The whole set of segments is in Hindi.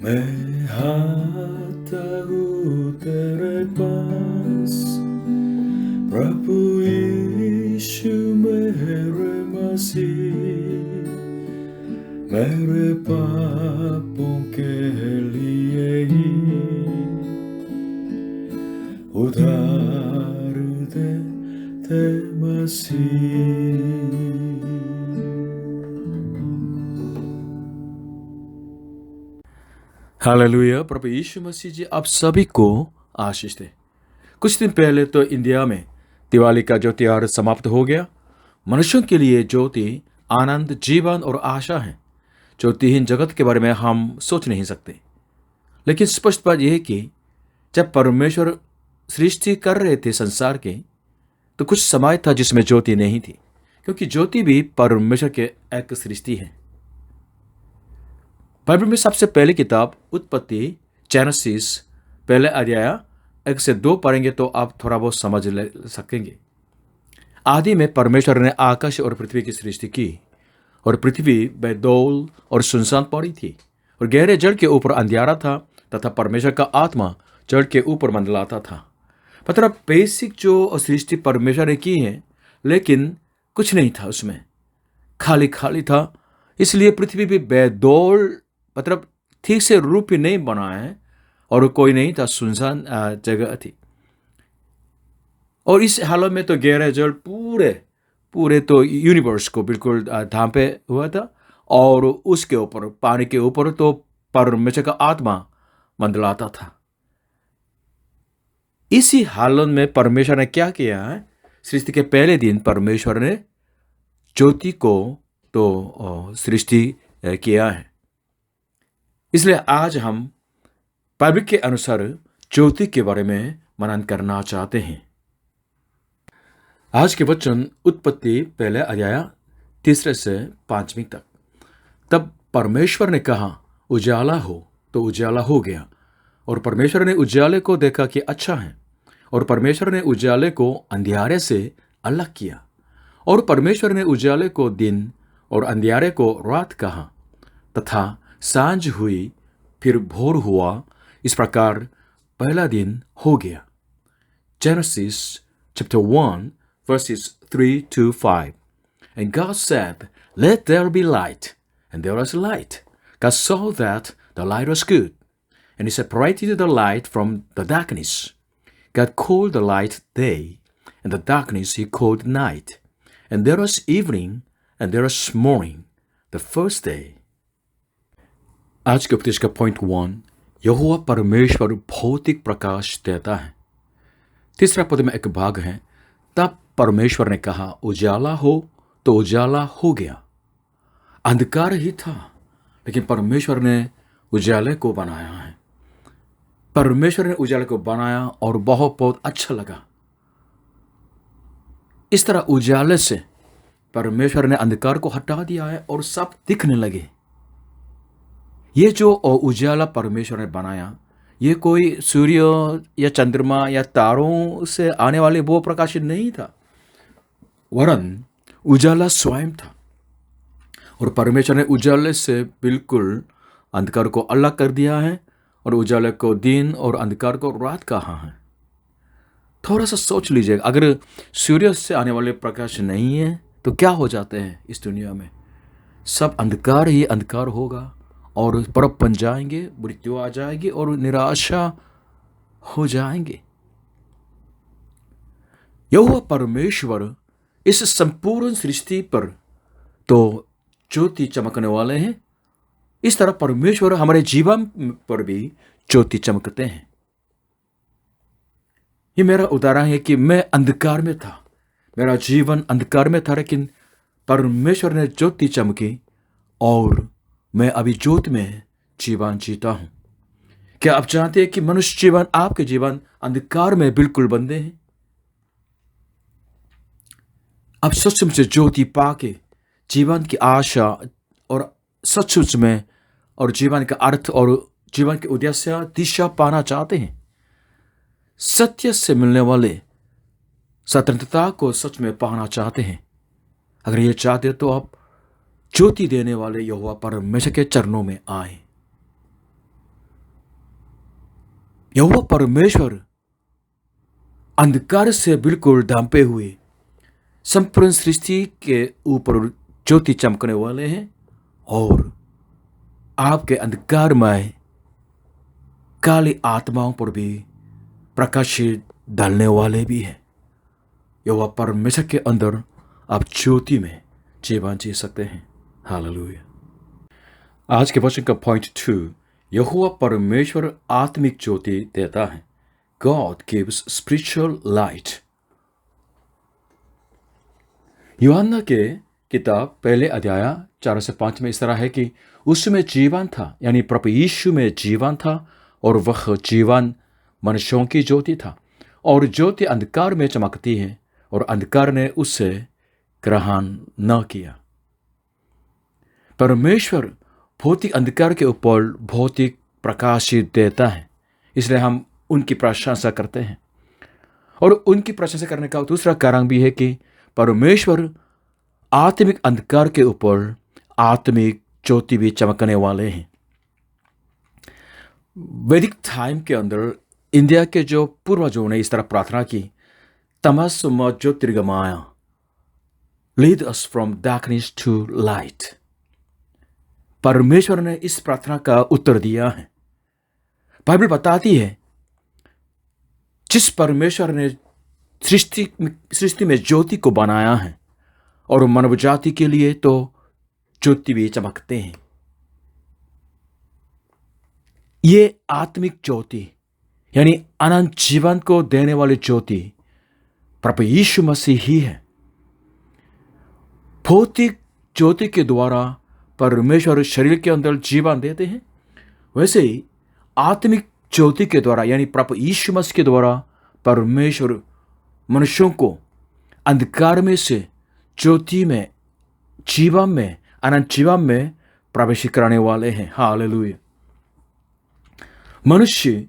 मैं आता हूँ तेरे पास, प्रभु यीशु मेरे मसीह, मेरे पापों के लिए ही उधार दे मसीह। हालेलुया। प्रभु यीशु मसीह जी आप सभी को आशीष दे। कुछ दिन पहले तो इंडिया में दिवाली का जो त्योहार समाप्त हो गया। मनुष्यों के लिए ज्योति आनंद, जीवन और आशा है। ज्योतिहीन जगत के बारे में हम सोच नहीं सकते। लेकिन स्पष्ट बात यह है कि जब परमेश्वर सृष्टि कर रहे थे संसार के, तो कुछ समय था जिसमें ज्योति नहीं थी, क्योंकि ज्योति भी परमेश्वर के एक सृष्टि है। बाइबल में सबसे पहली किताब उत्पत्ति, जेनेसिस, पहले अध्याय 1 से 2 पढ़ेंगे तो आप थोड़ा बहुत समझ ले सकेंगे। आदि में परमेश्वर ने आकाश और पृथ्वी की सृष्टि की, और पृथ्वी बेदौल और सुनसान पड़ी थी, और गहरे जल के ऊपर अंधियारा था, तथा परमेश्वर का आत्मा जल के ऊपर मंडलाता था। मतलब बेसिक जो सृष्टि परमेश्वर ने की है, लेकिन कुछ नहीं था उसमें, खाली खाली था। इसलिए पृथ्वी भी बेदौल, मतलब ठीक से रूप ही नहीं बना है, और कोई नहीं था, सुनसान जगह थी। और इस हालत में तो गहरा जल पूरे तो यूनिवर्स को बिल्कुल ढांपे हुआ था, और उसके ऊपर, पानी के ऊपर तो परमेश्वर का आत्मा मंडलाता था। इसी हालत में परमेश्वर ने क्या किया है? सृष्टि के पहले दिन परमेश्वर ने ज्योति को तो सृष्टि किया है। इसलिए आज हम बाइबल के अनुसार ज्योति के बारे में मनन करना चाहते हैं। आज के वचन उत्पत्ति पहले अध्याय 3 से 5 तक। तब परमेश्वर ने कहा, उजाला हो, तो उजाला हो गया। और परमेश्वर ने उजाले को देखा कि अच्छा है। और परमेश्वर ने उजाले को अंधियारे से अलग किया। और परमेश्वर ने उजाले को दिन और अंधियारे को रात कहा। तथा सांझ हुई, फिर भोर हुआ। इस प्रकार पहला दिन हो गया। Genesis chapter 1 verses 3 to 5. And God said, let there be light. And there was light. God saw that the light was good. And he separated the light from the darkness. God called the light day, and the darkness he called night. And there was evening, and there was morning, the first day. आज के उपदेश का पॉइंट 1, यहोवा परमेश्वर भौतिक प्रकाश देता है। तीसरा पद में एक भाग है, तब परमेश्वर ने कहा, उजाला हो, तो उजाला हो गया। अंधकार ही था, लेकिन परमेश्वर ने उजाले को बनाया है। परमेश्वर ने उजाले को बनाया और बहुत बहुत अच्छा लगा। इस तरह उजाले से परमेश्वर ने अंधकार को हटा दिया है और सब दिखने लगे। ये जो उजाला परमेश्वर ने बनाया, ये कोई सूर्य या चंद्रमा या तारों से आने वाले वो प्रकाश नहीं था, वरन उजाला स्वयं था। और परमेश्वर ने उजाले से बिल्कुल अंधकार को अलग कर दिया है, और उजाले को दिन और अंधकार को रात कहा है। थोड़ा सा सोच लीजिएगा, अगर सूर्य से आने वाले प्रकाश नहीं है तो क्या हो जाते हैं इस दुनिया में? सब अंधकार ही अंधकार होगा, और बर्फ बन जाएंगे, मृत्यु आ जाएगी और निराशा हो जाएंगे। यहोवा परमेश्वर इस संपूर्ण सृष्टि पर तो ज्योति चमकने वाले हैं। इस तरह परमेश्वर हमारे जीवन पर भी ज्योति चमकते हैं। ये मेरा उदाहरण है कि मैं अंधकार में था, मेरा जीवन अंधकार में था, लेकिन परमेश्वर ने ज्योति चमकी और मैं अभी ज्योति में जीवन जीता हूं। क्या आप जानते हैं कि मनुष्य जीवन, आपके जीवन अंधकार में बिल्कुल बंधे हैं? अब सचमुच ज्योति पाके जीवन की आशा और सचमुच में और जीवन का अर्थ और जीवन के उद्देश्य दिशा पाना चाहते हैं। सत्य से मिलने वाले स्वतंत्रता को सच में पाना चाहते हैं। अगर ये चाहते तो आप ज्योति देने वाले यहोवा परमेश्वर के चरणों में आए। यहोवा परमेश्वर अंधकार से बिल्कुल ढांपे हुए संपूर्ण सृष्टि के ऊपर ज्योति चमकने वाले हैं और आपके अंधकारमय काली आत्माओं पर भी प्रकाश डालने वाले भी हैं। यहोवा परमेश्वर के अंदर आप ज्योति में जीवन जी सकते हैं। हालेलुया। आज के वचन का पॉइंट 2, यहोवा परमेश्वर आत्मिक ज्योति देता है। God gives spiritual light। यूहन्ना के किताब पहले अध्याय 4 से 5 में इस तरह है कि उसमें जीवन था, यानी प्रभु यीशु में जीवन था और वह जीवन मनुष्यों की ज्योति था और ज्योति अंधकार में चमकती है और अंधकार ने उससे ग्रहण न किया। परमेश्वर भौतिक अंधकार के ऊपर भौतिक प्रकाश देता है, इसलिए हम उनकी प्रशंसा करते हैं। और उनकी प्रशंसा करने का दूसरा कारण भी है कि परमेश्वर आत्मिक अंधकार के ऊपर आत्मिक ज्योति भी चमकने वाले हैं। वैदिक टाइम के अंदर इंडिया के जो पूर्वजों ने इस तरह प्रार्थना की, तमस्सुम ज्योतिर्गमय, lead us from darkness to light. परमेश्वर ने इस प्रार्थना का उत्तर दिया है। बाइबल बताती है जिस परमेश्वर ने सृष्टि में ज्योति को बनाया है और मानव जाति के लिए तो ज्योति भी चमकते हैं। ये आत्मिक ज्योति यानी अनंत जीवन को देने वाली ज्योति प्रभु यीशु मसीह ही है। भौतिक ज्योति के द्वारा परमेश्वर शरीर के अंदर जीवन देते हैं, वैसे ही आत्मिक ज्योति के द्वारा यानी प्रभु यीशु मसीह के द्वारा परमेश्वर मनुष्यों को अंधकार में से ज्योति में, जीवन में, अनंत जीवन में प्रवेश कराने वाले हैं। हालेलुया। मनुष्य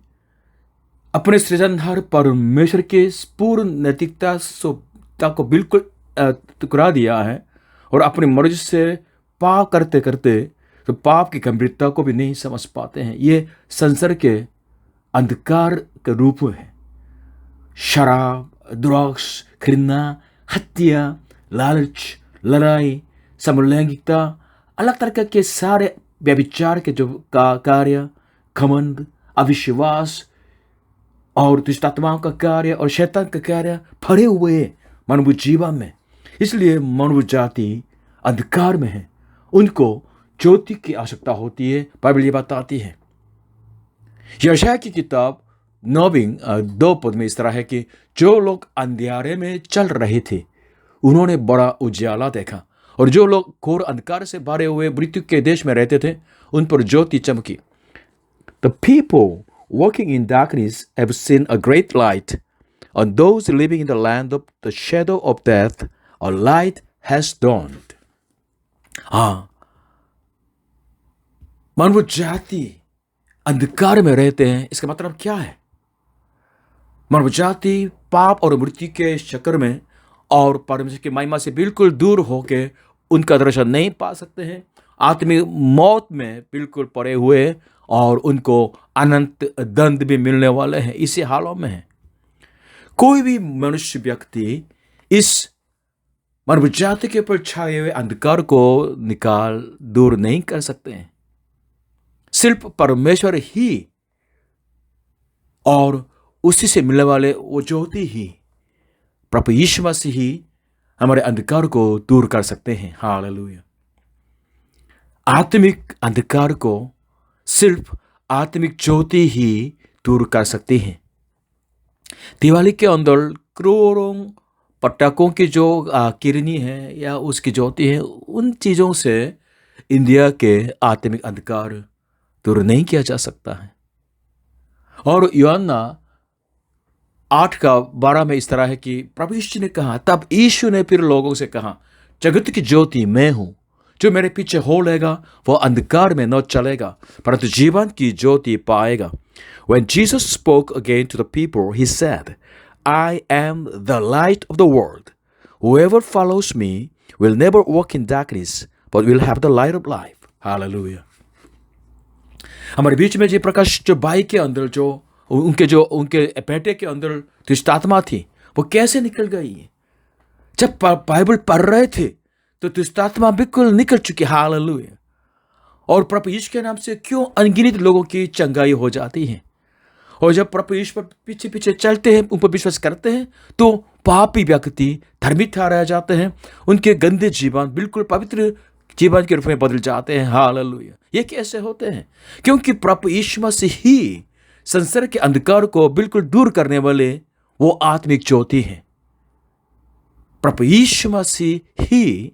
अपने सृजनहार परमेश्वर के पूर्ण नैतिकता को बिल्कुल ठुकरा दिया है और अपनी मर्जी से पाप करते करते तो पाप की गंभीरता को भी नहीं समझ पाते हैं। ये संसार के अंधकार के रूप है। शराब, ड्रग्स, घृणा, हत्या, लालच, लड़ाई, समलैंगिकता, अलग तरह के सारे व्यभिचार के जो कार्य, घमंड, अविश्वास और दुष्टात्माओं का कार्य और शैतान का कार्य भरे हुए हैं मानव जीवन में। इसलिए मानव जाति अंधकार में है, उनको ज्योति की आवश्यकता होती है। बाइबल ये बताती है। यशायाह की किताब 9:2 में इस तरह है कि जो लोग अंधियारे में चल रहे थे उन्होंने बड़ा उजियाला देखा और जो लोग घोर अंधकार से भरे हुए मृत्यु के देश में रहते थे उन पर ज्योति चमकी। The people walking in darkness have seen a great light. On those living in the land of the shadow of death, a light has dawned. हाँ, मानव जाति अंधकार में रहते हैं, इसका मतलब क्या है? मानव जाति पाप और मृत्यु के चक्कर में और परमेश्वर की महिमा से बिल्कुल दूर होके उनका दर्शन नहीं पा सकते हैं। आत्मिक मौत में बिल्कुल पड़े हुए और उनको अनंत दंड भी मिलने वाले हैं। इसी हालों में है। कोई भी मनुष्य व्यक्ति इस मानव जाति के ऊपर छाए हुए अंधकार को निकाल दूर नहीं कर सकते हैं। सिर्फ परमेश्वर ही और उसी से मिलने वाले वो ज्योति ही प्रभु यीशु मसीह ही हमारे अंधकार को दूर कर सकते हैं। हालेलुया। आत्मिक अंधकार को सिर्फ आत्मिक ज्योति ही दूर कर सकती है। दिवाली के अंदर करोड़ों पटाखों की जो किरनी है या उसकी ज्योति है, उन चीज़ों से इंडिया के आत्मिक अंधकार दूर नहीं किया जा सकता है। और यूहन्ना 8:12 में इस तरह है कि प्रभु यीशु ने कहा, तब यीशु ने फिर लोगों से कहा, जगत की ज्योति मैं हूं, जो मेरे पीछे हो लेगा वो अंधकार में न चलेगा परंतु जीवन की ज्योति पाएगा। When Jesus spoke again to the people, he said, I am the light of the world. Whoever follows me will never walk in darkness, but will have the light of life. Hallelujah. हमारे बीच में जी प्रकाश जो बाई के अंदर जो उनके बेटे के अंदर दुष्ट आत्मा थी, वो कैसे निकल गई? जब बाइबल पढ़ रहे थे तो दुष्ट आत्मा बिल्कुल निकल चुकी। हालेलुया। और प्रभु यीशु के नाम से क्यों अनगिनत लोगों की चंगाई हो जाती है। और जब प्रभु यीशु पर पीछे पीछे चलते हैं, उन पर विश्वास करते हैं, तो पापी व्यक्ति धार्मिक ठहराए जाते हैं। उनके गंदे जीवन बिल्कुल पवित्र जीवन के रूप में बदल जाते हैं। हालेलुया। ये कैसे होते हैं? क्योंकि प्रभु यीशु मसीह ही संसार के अंधकार को बिल्कुल दूर करने वाले वो आत्मिक ज्योति हैं। प्रभु यीशु मसीह ही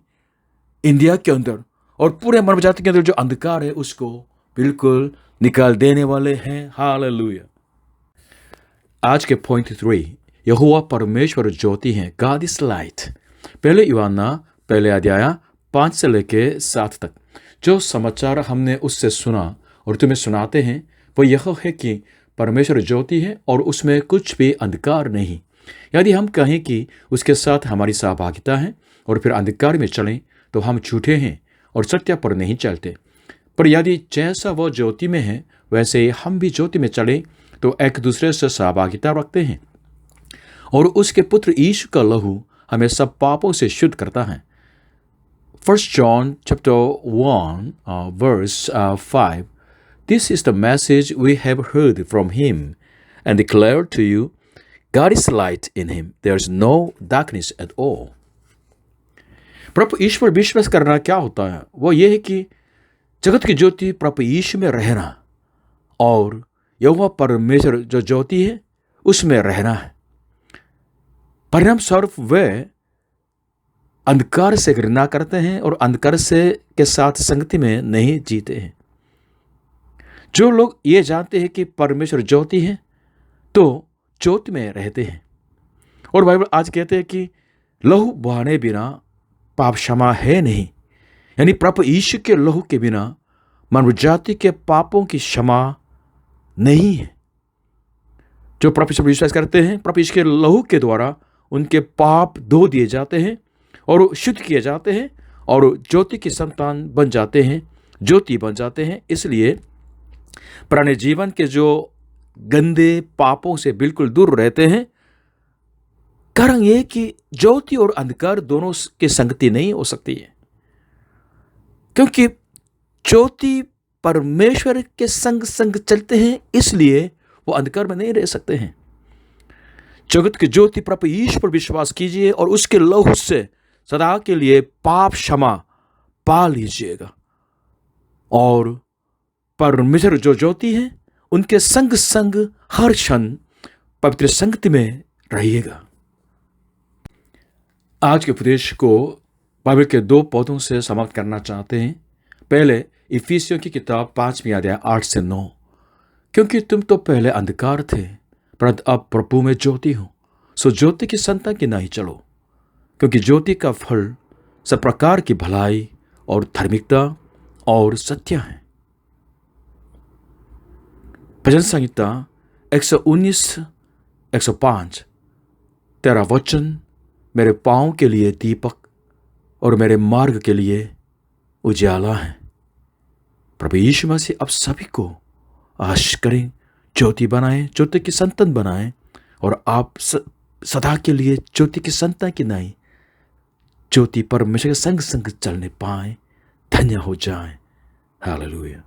इंडिया के अंदर और पूरे मानव जाति के अंदर जो अंधकार है उसको बिल्कुल निकाल देने वाले हैं। हालेलुया। आज के पॉइंट 3, यहोवा परमेश्वर ज्योति है। God is light. पहले यूहन्ना पहले अध्याय 5 से लेके 7 तक जो समाचार हमने उससे सुना और तुम्हें सुनाते हैं वो यह है कि परमेश्वर ज्योति है और उसमें कुछ भी अंधकार नहीं। यदि हम कहें कि उसके साथ हमारी सहभागिता है और फिर अंधकार में चलें तो हम झूठे हैं और सत्य पर नहीं चलते। पर यदि जैसा वो ज्योति में है वैसे ही हम भी ज्योति में चलें तो एक दूसरे से सहभागिता रखते हैं और उसके पुत्र यीशु का लहू हमें सब पापों से शुद्ध करता है। 1 John chapter 1 verse 5, this is the message we have heard from him and declared to you, God is light in him, there is no darkness at all. प्रभु यीशु पर विश्वास करना क्या होता है? वो ये है कि जगत की ज्योति प्रभु यीशु में रहना और यहोवा परमेश्वर जो ज्योति है उसमें रहना है। परिणाम स्वरूप वे अंधकार से घृणा करते हैं और अंधकार से के साथ संगति में नहीं जीते हैं। जो लोग ये जानते हैं कि परमेश्वर ज्योति है तो ज्योति में रहते हैं। और बाइबल आज कहते हैं कि लहू बहाने बिना पाप क्षमा है नहीं, यानी प्रभु यीशु के लहू के बिना मानव जाति के पापों की क्षमा नहीं है। जो प्रभु यीशु पर विश्वास करते हैं, प्रभु यीशु के लहू के द्वारा उनके पाप धो दिए जाते हैं और शुद्ध किए जाते हैं और ज्योति की संतान बन जाते हैं, ज्योति बन जाते हैं। इसलिए पुराने जीवन के जो गंदे पापों से बिल्कुल दूर रहते हैं। कारण यह कि ज्योति और अंधकार दोनों की संगति नहीं हो सकती है, क्योंकि ज्योति परमेश्वर के संग संग चलते हैं, इसलिए वो अंधकार में नहीं रह सकते हैं। जगत की ज्योति प्रभु यीशु पर विश्वास कीजिए और उसके लहू से सदा के लिए पाप क्षमा पा लीजिएगा और परमेश्वर जो ज्योति है उनके संग संग हर क्षण पवित्र संगति में रहिएगा। आज के उपदेश को बाइबल के 2 पौधों से समाप्त करना चाहते हैं। पहले इफिसियों की किताब 5वीं अध्याय 8 से 9, क्योंकि तुम तो पहले अंधकार थे परंतु अब प्रभु में ज्योति हो, सो ज्योति की संता की नहीं चलो, क्योंकि ज्योति का फल सब प्रकार की भलाई और धार्मिकता और सत्य है। भजन संहिता 119 105, तेरा वचन मेरे पाँव के लिए दीपक और मेरे मार्ग के लिए उजाला है। प्रभु यीशु मसीह अब सभी को आशीष करें, ज्योति बनाएं, ज्योति की संतान बनाएं और आप सदा के लिए ज्योति की संतान की नहीं, ज्योति परमेश्वर के संग संग चलने पाएं, धन्य हो जाएं। हालेलुया।